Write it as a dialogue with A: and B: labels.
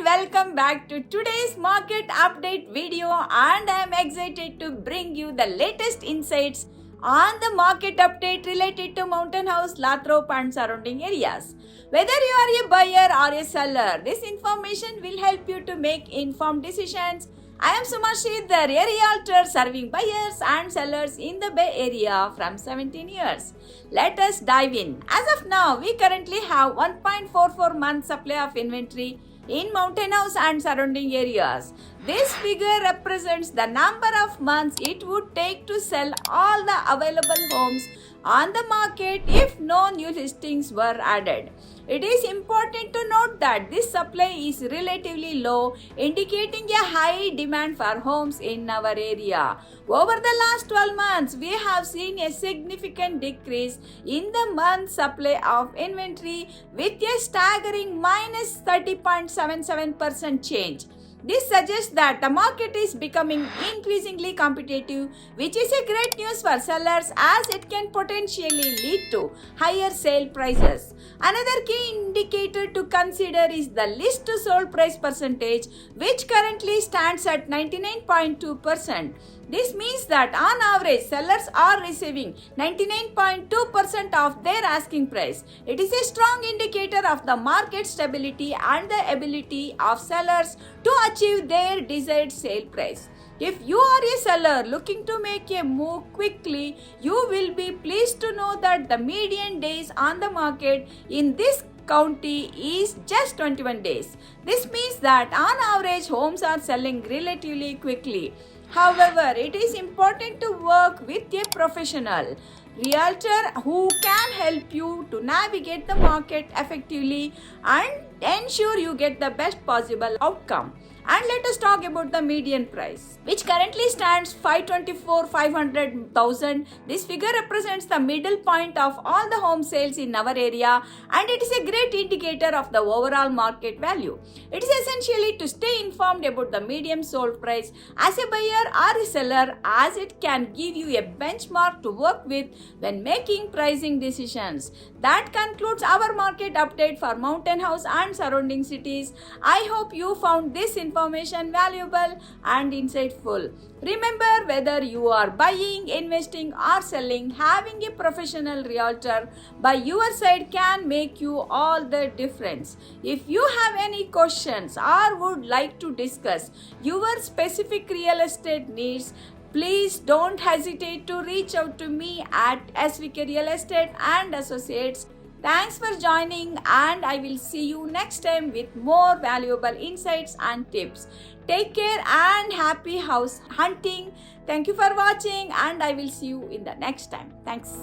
A: welcome back to today's market update video, and I am excited to bring you the latest insights on the market update related to Mountain House, Lathrop and surrounding areas. Whether you are a buyer or a seller, this information will help you to make informed decisions. I am Suma Sridhar, a realtor serving buyers and sellers in the Bay Area from 17 years. Let us dive in. As of now, we currently have 1.44 months supply of inventory in Mountain House and surrounding areas. This figure represents the number of months it would take to sell all the available homes on the market if no new listings were added. It is important to note that this supply is relatively low, indicating a high demand for homes in our area. Over the last 12 months, we have seen a significant decrease in the month supply of inventory with a staggering minus 30.77% change. This suggests that the market is becoming increasingly competitive, which is a great news for sellers as it can potentially lead to higher sale prices. Another key indicator to consider is the list to sold price percentage, which currently stands at 99.2%. This means that on average, sellers are receiving 99.2% of their asking price. It is a strong indicator of the market stability and the ability of sellers to achieve their desired sale price. If you are a seller looking to make a move quickly, you will be pleased to know that the median days on the market in this county is just 21 days. This means that on average, homes are selling relatively quickly. However, it is important to work with a professional realtor who can help you to navigate the market effectively and ensure you get the best possible outcome. And let us talk about the median price, which currently stands 524,500,000. This figure represents the middle point of all the home sales in our area, and it is a great indicator of the overall market value. It is essentially to stay informed about the median sold price as a buyer or a seller, as it can give you a benchmark to work with when making pricing decisions. That concludes our market update for Mountain House and surrounding cities. I hope you found this information valuable and insightful. Remember, whether you are buying, investing or selling, having a professional realtor by your side can make you all the difference. If you have any questions or would like to discuss your specific real estate needs, please don't hesitate to reach out to me at SVK Real Estate and Associates. Thanks for joining, and I will see you next time with more valuable insights and tips. Take care and happy house hunting. Thank you for watching, and I will see you in the next time. Thanks.